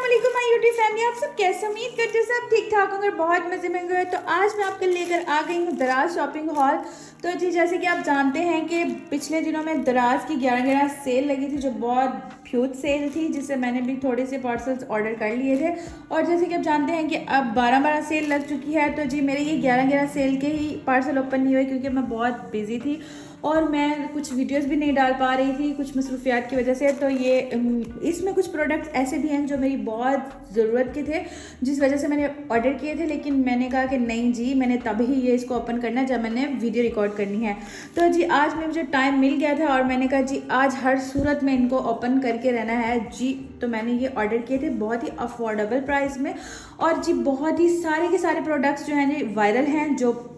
अस्सलामुअलैकुम my YouTube family, आप सब कैसे? उम्मीद करते हैं सब ठीक ठाक होंगे, बहुत मज़े में होंगे। तो आज मैं आपके लेकर आ गई हूँ दराज शॉपिंग हॉल। तो जी जैसे कि आप जानते हैं कि पिछले दिनों में दराज की 11/11 सेल लगी थी, जो बहुत ह्यूज सेल थी, जिससे मैंने भी थोड़े से पार्सल्स ऑर्डर कर लिए थे। और जैसे कि आप जानते हैं कि अब 12/12 सेल लग चुकी है, तो जी मेरे ये 11/11 सेल के ही पार्सल ओपन नहीं हुए, क्योंकि मैं बहुत बिजी थी और मैं कुछ वीडियोस भी नहीं डाल पा रही थी कुछ मसरूफियात की वजह से। तो ये इसमें कुछ प्रोडक्ट्स ऐसे भी हैं जो मेरी बहुत ज़रूरत के थे, जिस वजह से मैंने ऑर्डर किए थे। लेकिन मैंने कहा कि नहीं जी, मैंने तभी ये इसको ओपन करना है जब मैंने वीडियो रिकॉर्ड करनी है। तो जी आज में मुझे टाइम मिल गया था और मैंने कहा जी आज हर सूरत में इनको ओपन करके रहना है जी। तो मैंने ये ऑर्डर किए थे बहुत ही अफोर्डेबल प्राइस में, और जी बहुत ही सारे के सारे प्रोडक्ट्स जो हैं जी वायरल हैं। जो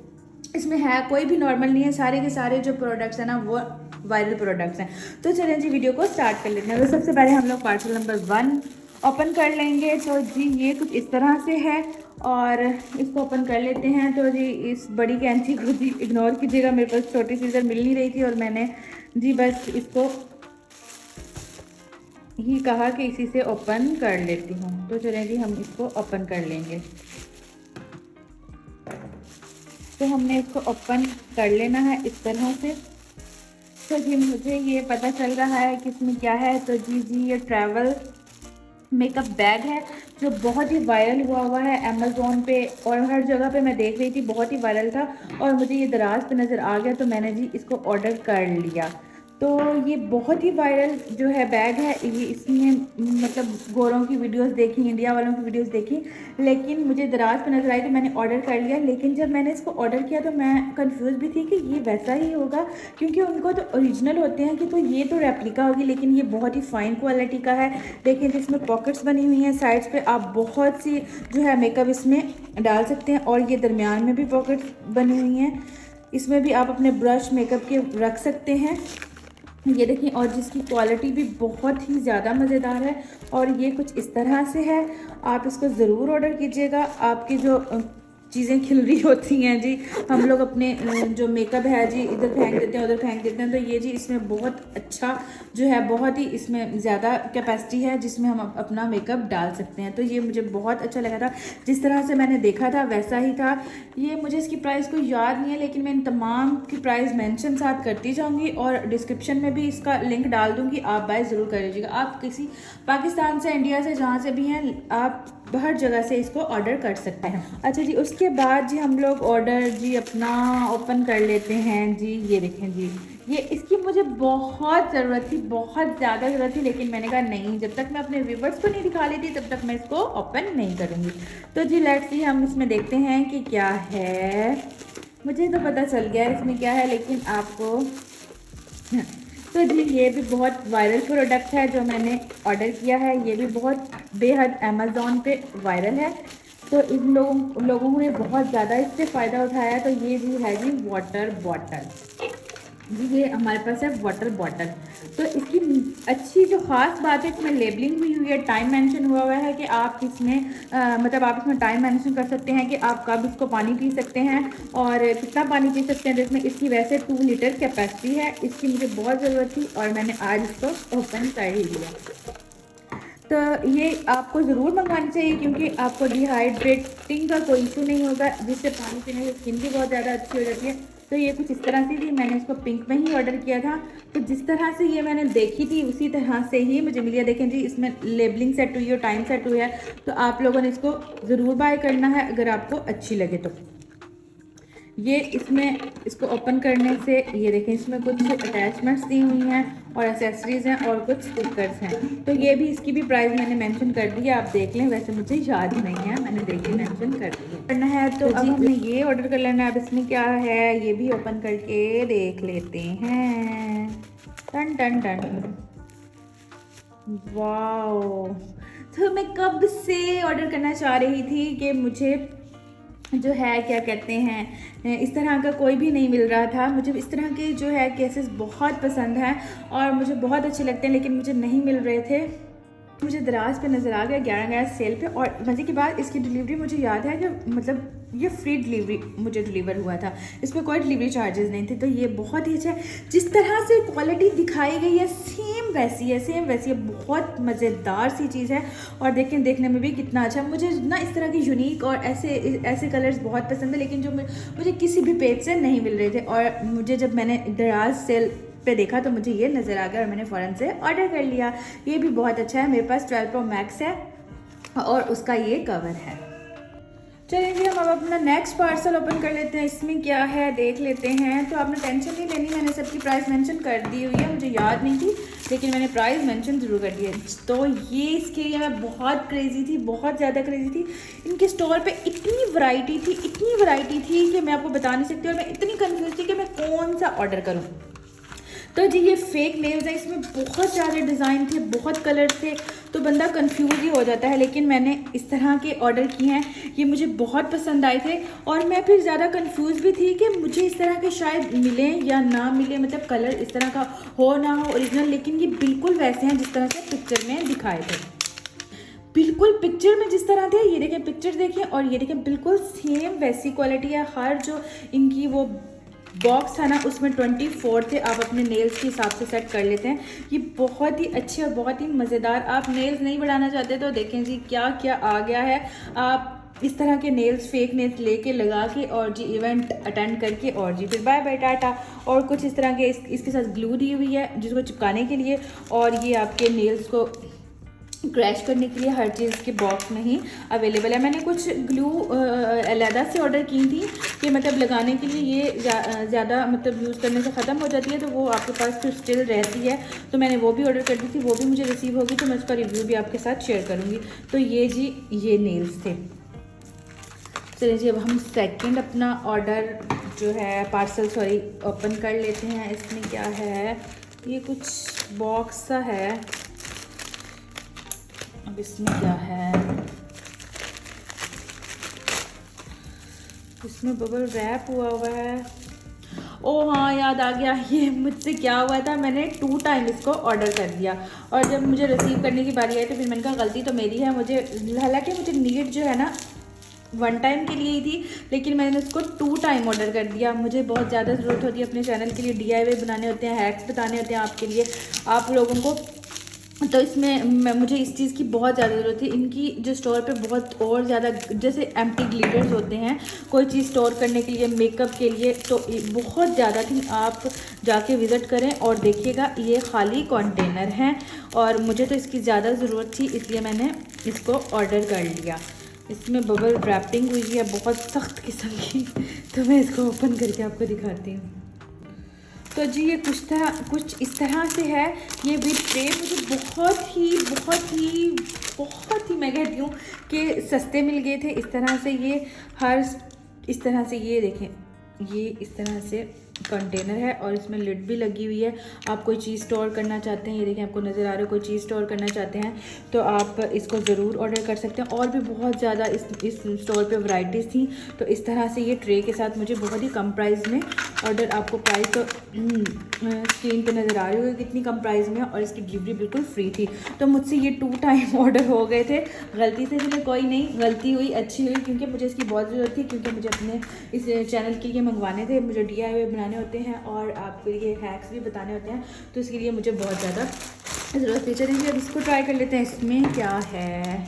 इसमें है कोई भी नॉर्मल नहीं है, सारे के सारे जो प्रोडक्ट्स हैं ना वो वायरल प्रोडक्ट्स हैं। तो चलें जी वीडियो को स्टार्ट कर लेते हैं। तो सबसे पहले हम लोग पार्सल नंबर 1 ओपन कर लेंगे। तो जी ये कुछ इस तरह से है और इसको ओपन कर लेते हैं। तो जी इस बड़ी कैंची को जी इग्नोर कीजिएगा, मेरे पास छोटी सीजर मिल नहीं रही थी और मैंने जी बस इसको ही कहा कि इसी से ओपन कर लेती हूँ। तो चलें जी हम इसको ओपन कर लेंगे। तो हमने इसको ओपन कर लेना है इस तरह से। तो जी मुझे ये पता चल रहा है कि इसमें क्या है। तो जी ये ट्रैवल मेकअप बैग है जो बहुत ही वायरल हुआ है अमेज़ोन पे, और हर जगह पे मैं देख रही थी, बहुत ही वायरल था और मुझे ये दराज पे नज़र आ गया, तो मैंने जी इसको ऑर्डर कर लिया। तो ये बहुत ही वायरल जो है बैग है ये, इसमें मतलब गोरों की वीडियोस देखी, इंडिया वालों की वीडियोस देखी, लेकिन मुझे दराज पे नज़र आई तो मैंने ऑर्डर कर लिया। लेकिन जब मैंने इसको ऑर्डर किया तो मैं कंफ्यूज भी थी कि ये वैसा ही होगा, क्योंकि उनको तो ओरिजिनल होते हैं कि तो ये तो रेप्लिका होगी, लेकिन ये बहुत ही फ़ाइन क्वालिटी का है। देखिए जिसमें पॉकेट्स बनी हुई हैं साइड्स पे, आप बहुत सी जो है मेकअप इसमें डाल सकते हैं, और ये दरमियान में भी पॉकेट्स बनी हुई हैं, इसमें भी आप अपने ब्रश मेकअप के रख सकते हैं। ये देखिए, और जिसकी क्वालिटी भी बहुत ही ज़्यादा मज़ेदार है, और ये कुछ इस तरह से है। आप इसको ज़रूर ऑर्डर कीजिएगा। आपकी जो चीज़ें खिल रही होती हैं जी, हम लोग अपने जो मेकअप है जी इधर फेंक देते हैं उधर फेंक देते हैं, तो ये जी इसमें बहुत अच्छा जो है, बहुत ही इसमें ज़्यादा कैपेसिटी है जिसमें हम अपना मेकअप डाल सकते हैं। तो ये मुझे बहुत अच्छा लगा था, जिस तरह से मैंने देखा था वैसा ही था ये। मुझे इसकी प्राइस कोई याद नहीं है, लेकिन मैं इन तमाम की प्राइस मेंशन साथ करती जाऊंगी और डिस्क्रिप्शन में भी इसका लिंक डाल दूंगी, आप बाय ज़रूर कर लीजिएगा। आप किसी पाकिस्तान से, इंडिया से, जहाँ से भी हैं, आप हर जगह से इसको ऑर्डर कर सकते हैं। अच्छा जी, उसके बाद जी हम लोग ऑर्डर जी अपना ओपन कर लेते हैं जी। ये देखें जी, ये इसकी मुझे बहुत ज़रूरत थी, बहुत ज़्यादा ज़रूरत थी, लेकिन मैंने कहा नहीं, जब तक मैं अपने व्यूवर्स को नहीं दिखा लेती तब तक मैं इसको ओपन नहीं करूँगी। तो जी लेट्स सी, हम इसमें देखते हैं कि क्या है। मुझे तो पता चल गया इसमें क्या है, लेकिन आपको तो जी ये भी बहुत वायरल प्रोडक्ट है जो मैंने ऑर्डर किया है। ये भी बहुत बेहद अमेज़ॉन पे वायरल है, तो इन लोगों ने बहुत ज़्यादा इससे फ़ायदा उठाया है। तो ये भी है जी वाटर बॉटल जी, ये हमारे पास है वाटर बॉटल। तो इसकी अच्छी जो ख़ास बात है, इसमें लेबलिंग हुई हुई है, टाइम मेंशन हुआ है कि आप इसमें मतलब आप इसमें टाइम मेंशन कर सकते हैं कि आप कब इसको पानी पी सकते हैं और कितना पानी पी सकते हैं। जिसमें इसकी वैसे 2 लीटर कैपेसिटी है। इसकी मुझे बहुत ज़रूरत थी और मैंने आज इसको ओपन कर ही लिया। तो ये आपको ज़रूर मंगानी चाहिए, क्योंकि आपको डिहाइड्रेटिंग का कोई इशू नहीं होगा, जिससे पानी पीने से स्किन भी बहुत ज़्यादा अच्छी हो जाती है। तो ये कुछ इस तरह से थी, मैंने इसको पिंक में ही ऑर्डर किया था। तो जिस तरह से ये मैंने देखी थी उसी तरह से ही मुझे मिली है। देखें जी, इसमें लेबलिंग सेट हुई है, टाइम सेट हुई है, तो आप लोगों ने इसको ज़रूर बाय करना है अगर आपको अच्छी लगे तो। ये इसमें इसको ओपन करने से ये देखें, इसमें कुछ अटैचमेंट्स दी हुई हैं और एसेसरीज हैं और कुछ स्टिकर्स हैं। तो ये भी, इसकी भी प्राइस मैंने मेंशन कर दी है, आप देख लें। वैसे मुझे याद नहीं है, मैंने देखी मेंशन कर दी है। करना है तो अब हमने ये ऑर्डर कर लेना है। अब इसमें क्या है ये भी ओपन करके देख लेते हैं। टन टन टन, वाओ! तो मैं कब से ऑर्डर करना चाह रही थी कि मुझे जो है क्या कहते हैं, इस तरह का कोई भी नहीं मिल रहा था। मुझे इस तरह के जो है केसेस बहुत पसंद हैं और मुझे बहुत अच्छे लगते हैं, लेकिन मुझे नहीं मिल रहे थे। मुझे दराज पे नज़र आ गया 11 सेल पे। और मज़े की बात, इसकी डिलीवरी मुझे याद है कि मतलब ये फ्री डिलीवरी मुझे डिलीवर हुआ था, इस पर कोई डिलीवरी चार्जेस नहीं थे। तो ये बहुत ही अच्छा है, जिस तरह से क्वालिटी दिखाई गई है सेम वैसी है, सेम वैसी है। बहुत मज़ेदार सी चीज़ है और देखें देखने में भी कितना अच्छा। मुझे ना इस तरह की यूनिक और ऐसे कलर्स बहुत पसंद है, लेकिन जो मुझे किसी भी पेज से नहीं मिल रहे थे। और मुझे जब मैंने दराज सेल पे देखा तो मुझे ये नज़र आ गया और मैंने फ़ौरन से ऑर्डर कर लिया। ये भी बहुत अच्छा है। मेरे पास 12 Pro Max है और उसका ये कवर है। चलिए जी, हम अब अपना नेक्स्ट पार्सल ओपन कर लेते हैं। इसमें क्या है देख लेते हैं। तो आपने टेंशन नहीं लेनी, मैंने सबकी प्राइस मेंशन कर दी हुई है। मुझे याद नहीं थी लेकिन मैंने प्राइस मेंशन ज़रूर कर दी है। तो ये इसके लिए मैं बहुत क्रेज़ी थी, बहुत ज़्यादा क्रेज़ी थी। इनके स्टोर पे इतनी वैरायटी थी कि मैं आपको बता नहीं सकती। और मैं इतनी कन्फ्यूज़ थी कि मैं कौन सा ऑर्डर करूँ। तो जी ये फेक नेल्स है, इसमें बहुत सारे डिज़ाइन थे, बहुत कलर थे, तो बंदा कंफ्यूज ही हो जाता है। लेकिन मैंने इस तरह के ऑर्डर किए हैं, ये मुझे बहुत पसंद आए थे। और मैं फिर ज़्यादा कंफ्यूज भी थी कि मुझे इस तरह के शायद मिलें या ना मिले, मतलब कलर इस तरह का हो ना हो ओरिजिनल। लेकिन ये बिल्कुल वैसे हैं जिस तरह से पिक्चर में दिखाए थे, बिल्कुल पिक्चर में जिस तरह थे। ये देखें, पिक्चर देखिए और ये देखें, बिल्कुल सेम वैसी क्वालिटी है। हर जो इनकी वो बॉक्स था ना उसमें 24 थे। आप अपने नेल्स के हिसाब से सेट कर लेते हैं। ये बहुत ही अच्छे और बहुत ही मज़ेदार। आप नेल्स नहीं बढ़ाना चाहते तो देखें जी क्या क्या आ गया है। आप इस तरह के नेल्स, फेक नेल्स लेके लगा के और जी इवेंट अटेंड करके और जी फिर बाय बाय टाटा। और कुछ इस तरह के इसके साथ ग्लू दी हुई है जिसको चिपकाने के लिए, और ये आपके नेल्स को क्रैश करने के लिए हर चीज़ के बॉक्स में ही अवेलेबल है। मैंने कुछ ग्लू अलहदा से ऑर्डर की थी कि मतलब लगाने के लिए ये ज़्यादा मतलब यूज़ करने से ख़त्म हो जाती है, तो वो आपके पास फिर स्टिल रहती है। तो मैंने वो भी ऑर्डर कर दी थी, वो भी मुझे रिसीव होगी, तो मैं उसका रिव्यू भी आपके साथ शेयर करूँगी। तो ये जी ये नेल्स थे। चलिए जी, अब हम सेकंड अपना ऑर्डर जो है पार्सल ओपन कर लेते हैं। इसमें क्या है, ये कुछ बॉक्स सा है। अब इसमें क्या है, इसमें बबल रैप हुआ है। ओ हाँ, याद आ गया, ये मुझसे क्या हुआ था, मैंने 2 टाइम इसको ऑर्डर कर दिया और जब मुझे रिसीव करने की बारी आई तो फिर मैंने कहा गलती तो मेरी है। मुझे हालांकि मुझे नीड जो है ना 1 टाइम के लिए ही थी, लेकिन मैंने उसको 2 टाइम ऑर्डर कर दिया। मुझे बहुत ज़्यादा ज़रूरत होती है अपने चैनल के लिए, DIY बनाने होते हैं, हैक्स बताने होते हैं आपके लिए, आप लोगों को। तो इसमें मुझे इस चीज़ की बहुत ज़्यादा ज़रूरत थी। इनकी जो स्टोर पे बहुत और ज़्यादा जैसे एम्प्टी ग्लिटर्स होते हैं कोई चीज़ स्टोर करने के लिए, मेकअप के लिए, तो बहुत ज़्यादा थी। आप जाके विज़िट करें और देखिएगा, ये खाली कंटेनर हैं और मुझे तो इसकी ज़्यादा ज़रूरत थी, इसलिए मैंने इसको ऑर्डर कर लिया। इसमें बबल रैपिंग हुई है बहुत सख्त किस्म की, तो मैं इसको ओपन करके आपको दिखाती हूँ। तो जी ये कुछ इस तरह से है। ये भी ट्रे मुझे बहुत ही मैं कहती हूँ कि सस्ते मिल गए थे। इस तरह से ये इस तरह से ये देखें, ये इस तरह से कंटेनर है और इसमें लिड भी लगी हुई है। आप कोई चीज़ स्टोर करना चाहते हैं, ये देखें आपको नज़र आ रहा है, कोई चीज़ स्टोर करना चाहते हैं तो आप इसको ज़रूर ऑर्डर कर सकते हैं। और भी बहुत ज़्यादा इस स्टोर पे वैरायटीज़ थी। तो इस तरह से ये ट्रे के साथ मुझे बहुत ही कम प्राइस में ऑर्डर, आपको प्राइस तो स्क्रीन पे नज़र आ रही होगी कितनी कम प्राइस में, और इसकी डिलीवरी बिल्कुल फ्री थी। तो मुझसे ये 2 टाइम ऑर्डर हो गए थे गलती से, भी कोई नहीं, गलती हुई अच्छी हुई, क्योंकि मुझे इसकी बहुत ज़रूरत थी, क्योंकि मुझे अपने इस चैनल के लिए मंगवाने थे, मुझे DIY बनाने होते हैं और आपके लिए हैक्स भी बताने होते हैं, तो इसके लिए मुझे बहुत ज़्यादा ज़रूरत थी। चलिए अब इसको ट्राई कर लेते हैं। इसमें क्या है,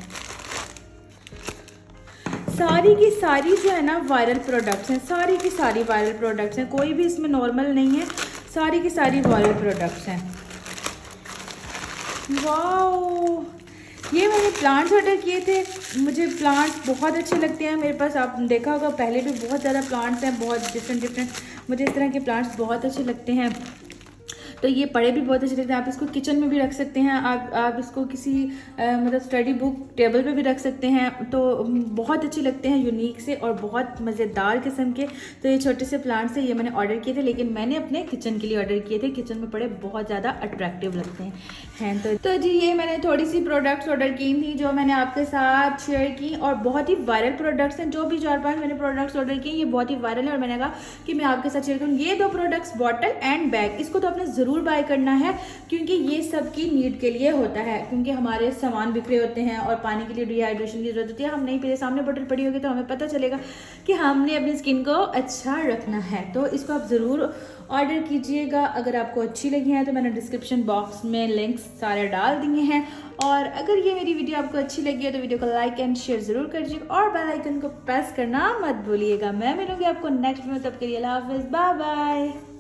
सारी की सारी जो है ना वायरल प्रोडक्ट्स हैं, सारी की सारी वायरल प्रोडक्ट्स हैं, कोई भी इसमें नॉर्मल नहीं है, सारी की सारी वायरल प्रोडक्ट्स हैं। वाओ, ये मैंने प्लांट्स ऑर्डर किए थे। मुझे प्लांट्स बहुत अच्छे लगते हैं, मेरे पास आप देखा होगा पहले भी बहुत ज़्यादा प्लांट्स हैं, बहुत डिफरेंट मुझे इस तरह के प्लांट्स बहुत अच्छे लगते हैं। तो ये पड़े भी बहुत अच्छे लगते हैं। आप इसको किचन में भी रख सकते हैं, आप इसको किसी मतलब स्टडी बुक टेबल पे भी रख सकते हैं, तो बहुत अच्छे लगते हैं, यूनिक से और बहुत मज़ेदार किस्म के। तो ये छोटे से प्लांट्स से ये मैंने ऑर्डर किए थे, लेकिन मैंने अपने किचन के लिए ऑर्डर किए थे। किचन में पड़े बहुत ज़्यादा अट्रैक्टिव लगते हैं। तो जी ये मैंने थोड़ी सी प्रोडक्ट्स ऑर्डर की थी जो मैंने आपके साथ शेयर की, और बहुत ही वायरल प्रोडक्ट्स हैं। जो भी 4-5 मैंने प्रोडक्ट्स ऑर्डर किए ये बहुत ही वायरल है और मैंने कहा कि मैं आपके साथ शेयर करूँ। ये 2 प्रोडक्ट्स, बॉटल एंड बैग, इसको तो आपने ज़रूर ज़रूर बाय करना है, क्योंकि ये सब की नीड के लिए होता है, क्योंकि हमारे सामान बिखरे होते हैं और पानी के लिए डिहाइड्रेशन की ज़रूरत होती है। हम नहीं पीते, सामने बोतल पड़ी होगी तो हमें पता चलेगा कि हमने अपनी स्किन को अच्छा रखना है। तो इसको आप ज़रूर ऑर्डर कीजिएगा। अगर आपको अच्छी लगी है तो मैंने डिस्क्रिप्शन बॉक्स में लिंक्स सारे डाल दिए हैं। और अगर ये मेरी वीडियो आपको अच्छी लगी है तो वीडियो को लाइक एंड शेयर ज़रूर करिएगा और बेल आइकन को प्रेस करना मत भूलिएगा। मैं मिलूंगी आपको नेक्स्ट में, तब के लिए अल्लाह हाफिज़, बाय बाय।